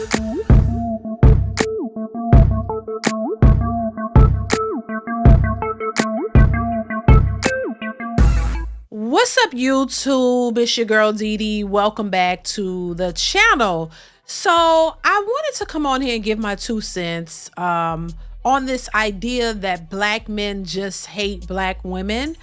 What's up, YouTube? It's your girl DeeDee. Welcome back to the channel. So I wanted to come on here and give my 2 cents on this idea that black men just hate black women,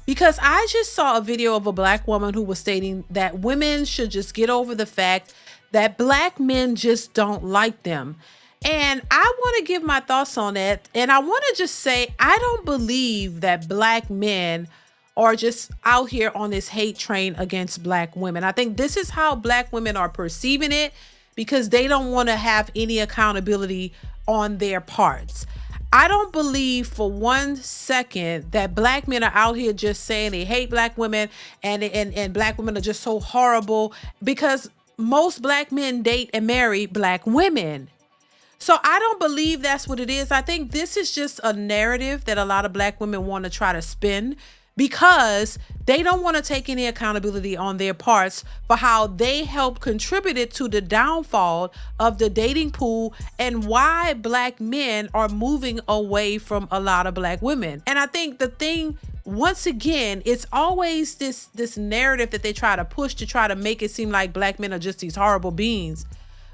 because I just saw a video of a black woman who was stating that women should just get over the fact that black men just don't like them. And I want to give my thoughts on that. And I want to just say, I don't believe that black men are just out here on this hate train against black women. I think this is how black women are perceiving it, because they don't want to have any accountability on their parts. I don't believe for 1 second that black men are out here just saying they hate black women and black women are just so horrible, because most black men date and marry black women. So I don't believe that's what it is. I think this is just a narrative that a lot of black women want to try to spin, because they don't want to take any accountability on their parts for how they helped contributed to the downfall of the dating pool and why black men are moving away from a lot of black women. And I think the thing, once again, it's always this narrative that they try to push to try to make it seem like black men are just these horrible beings.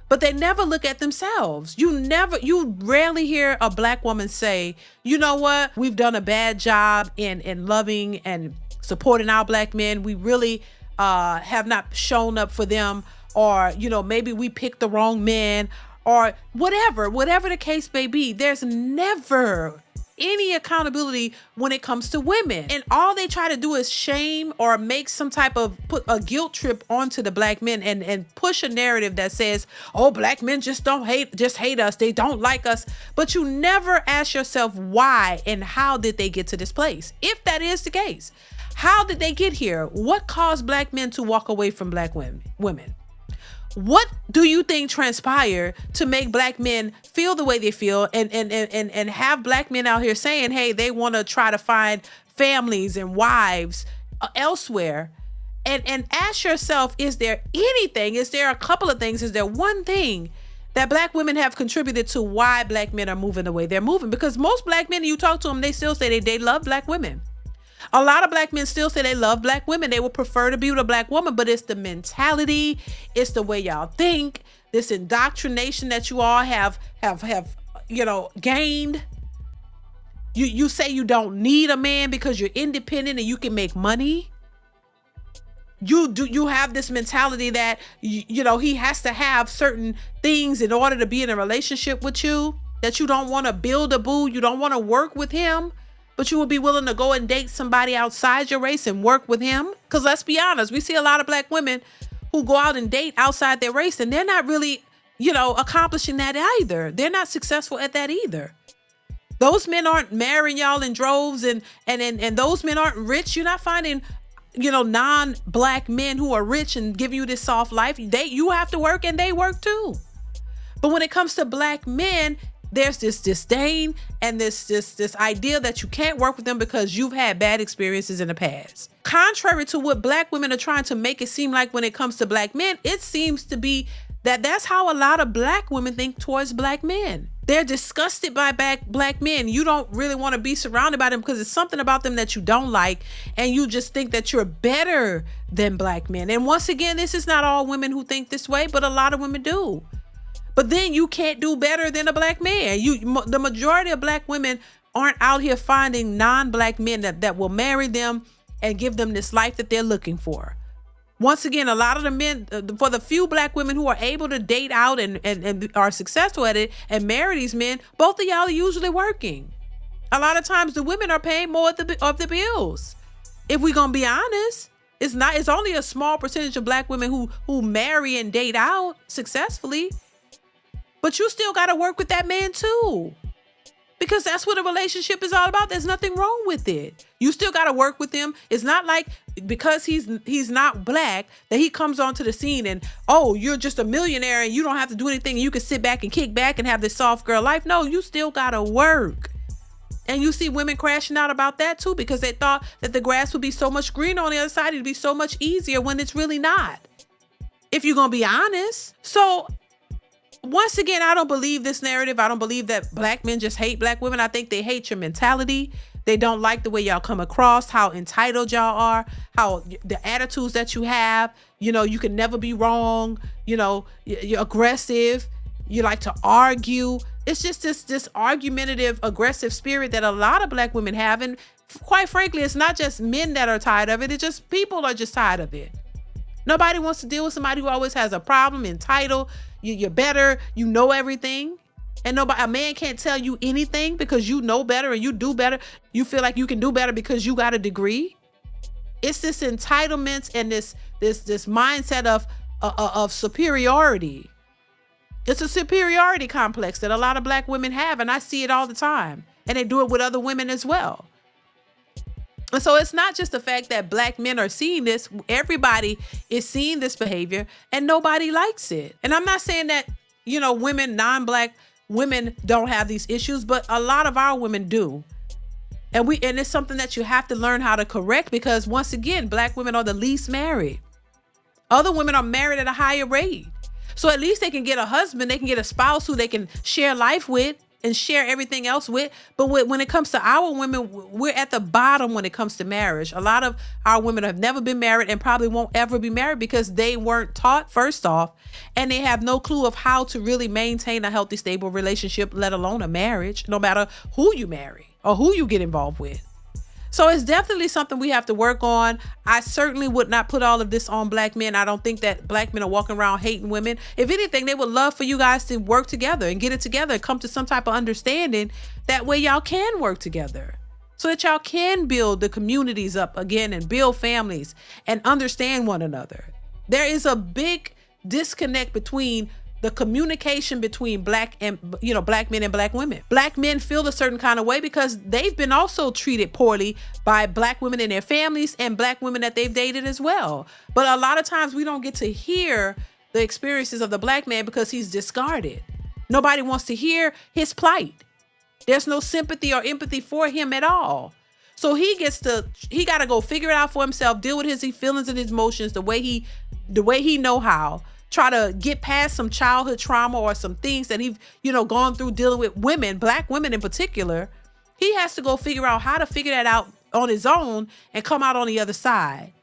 But they never look at themselves. You rarely hear a black woman say, you know what, we've done a bad job in loving and supporting our black men. We really have not shown up for them, or, maybe we picked the wrong man, or whatever the case may be. There's never any accountability when it comes to women. And all they try to do is shame or make some type of put a guilt trip onto the black men and push a narrative that says, oh, black men just hate us. They don't like us. But you never ask yourself why and how did they get to this place? If that is the case, how did they get here? What caused black men to walk away from black women? What do you think transpired to make black men feel the way they feel and have black men out here saying, hey, they want to try to find families and wives elsewhere? And ask yourself, is there a couple of things, is there one thing that black women have contributed to why black men are moving the way they're moving? Because most black men, you talk to them, they still say they love black women. A lot of black men still say they love black women. They would prefer to be with a black woman, but it's the mentality, it's the way y'all think, this indoctrination that you all have gained. You say you don't need a man because you're independent and you can make money. You have this mentality that he has to have certain things in order to be in a relationship with you, that you don't want to build a boo, you don't want to work with him, but you would be willing to go and date somebody outside your race and work with him. Because let's be honest, we see a lot of black women who go out and date outside their race, and they're not really, accomplishing that either. They're not successful at that either. Those men aren't marrying y'all in droves, and those men aren't rich. You're not finding, non-black men who are rich and give you this soft life. You have to work, and they work too. But when it comes to black men, there's this disdain and this idea that you can't work with them because you've had bad experiences in the past. Contrary to what black women are trying to make it seem like when it comes to black men, it seems to be that that's how a lot of black women think towards black men. They're disgusted by black men. You don't really want to be surrounded by them because it's something about them that you don't like, and you just think that you're better than black men. And once again, this is not all women who think this way, but a lot of women do. But then you can't do better than a black man. The majority of black women aren't out here finding non-black men that will marry them and give them this life that they're looking for. Once again, a lot of the men, for the few black women who are able to date out and are successful at it and marry these men, both of y'all are usually working. A lot of times the women are paying more of the bills. If we're going to be honest, it's only a small percentage of black women who marry and date out successfully. But you still got to work with that man too, because that's what a relationship is all about. There's nothing wrong with it. You still got to work with him. It's not like because he's not black that he comes onto the scene and, oh, you're just a millionaire and you don't have to do anything. And you can sit back and kick back and have this soft girl life. No, you still got to work. And you see women crashing out about that too, because they thought that the grass would be so much greener on the other side. It'd be so much easier when it's really not, if you're going to be honest. So once again, I don't believe this narrative. I don't believe that black men just hate black women. I think they hate your mentality. They don't like the way y'all come across, how entitled y'all are, how the attitudes that you have. You know, you can never be wrong. You know, you're aggressive. You like to argue. It's just this argumentative, aggressive spirit that a lot of black women have. And quite frankly, it's not just men that are tired of it. It's just people are just tired of it. Nobody wants to deal with somebody who always has a problem, entitled. You're better. You know everything. And a man can't tell you anything because you know better and you do better. You feel like you can do better because you got a degree. It's this entitlement and this mindset of superiority. It's a superiority complex that a lot of black women have, and I see it all the time. And they do it with other women as well. And so it's not just the fact that black men are seeing this. Everybody is seeing this behavior and nobody likes it. And I'm not saying that, you know, women, non-black women don't have these issues, but a lot of our women do. And it's something that you have to learn how to correct because once again, black women are the least married. Other women are married at a higher rate. So at least they can get a husband, they can get a spouse who they can share life with and share everything else with. But when it comes to our women, we're at the bottom when it comes to marriage. A lot of our women have never been married and probably won't ever be married because they weren't taught, first off, and they have no clue of how to really maintain a healthy, stable relationship, let alone a marriage, no matter who you marry or who you get involved with. So it's definitely something we have to work on. I certainly would not put all of this on black men. I don't think that black men are walking around hating women. If anything, they would love for you guys to work together and get it together and come to some type of understanding. That way y'all can work together so that y'all can build the communities up again and build families and understand one another. There is a big disconnect between the communication between black men and black women. Black men feel a certain kind of way because they've been also treated poorly by black women in their families and black women that they've dated as well. But a lot of times we don't get to hear the experiences of the black man because he's discarded. Nobody wants to hear his plight. There's no sympathy or empathy for him at all. So he got to go figure it out for himself, deal with his feelings and his emotions the way he know how. Try to get past some childhood trauma or some things that he's, gone through dealing with women, black women in particular. He has to go figure out how to figure that out on his own and come out on the other side.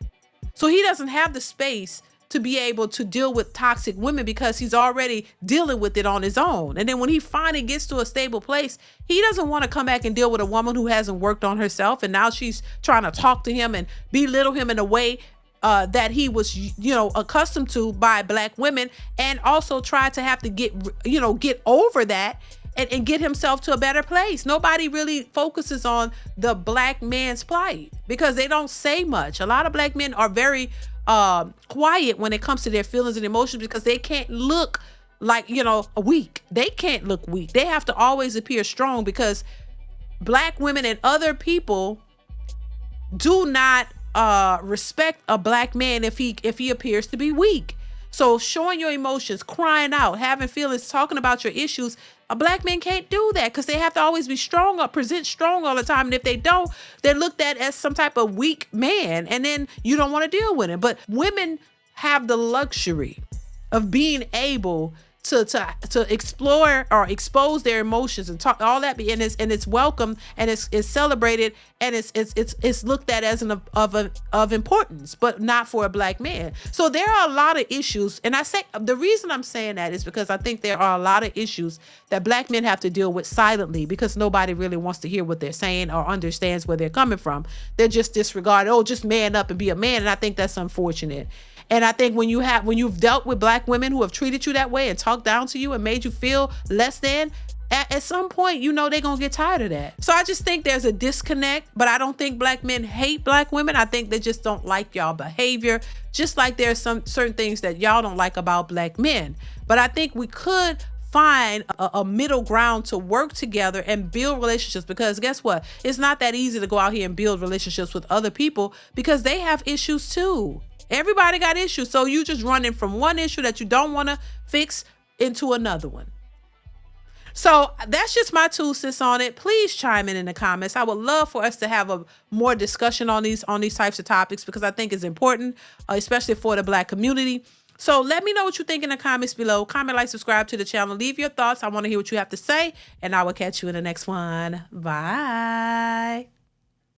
So he doesn't have the space to be able to deal with toxic women because he's already dealing with it on his own. And then when he finally gets to a stable place, he doesn't want to come back and deal with a woman who hasn't worked on herself. And now she's trying to talk to him and belittle him in a way that he was, accustomed to by black women, and also try to have to get over that and get himself to a better place. Nobody really focuses on the black man's plight because they don't say much. A lot of black men are very quiet when it comes to their feelings and emotions because they can't look like, weak. They can't look weak. They have to always appear strong because black women and other people do not respect a black man if he appears to be weak. So showing your emotions, crying out, having feelings, talking about your issues, a black man can't do that because they have to always be strong or present strong all the time. And if they don't, they're looked at as some type of weak man, and then you don't want to deal with it. But women have the luxury of being able to explore or expose their emotions and talk all that, and it's welcome and it's celebrated and it's looked at as of importance, but not for a black man. So there are a lot of issues, and I say the reason I'm saying that is because I think there are a lot of issues that black men have to deal with silently because nobody really wants to hear what they're saying or understands where they're coming from. They're just disregarded. Just man up and be a man, and I think that's unfortunate. And I think when you've dealt with black women who have treated you that way and talked down to you and made you feel less than, at some point, they're going to get tired of that. So I just think there's a disconnect, but I don't think black men hate black women. I think they just don't like y'all behavior, just like there's some certain things that y'all don't like about black men. But I think we could find a middle ground to work together and build relationships, because guess what? It's not that easy to go out here and build relationships with other people because they have issues too. Everybody got issues. So you just running from one issue that you don't want to fix into another one. So that's just my 2 cents on it. Please chime in the comments. I would love for us to have a more discussion on these types of topics because I think it's important, especially for the black community. So let me know what you think in the comments below. Comment, like, subscribe to the channel. Leave your thoughts. I want to hear what you have to say. And I will catch you in the next one. Bye.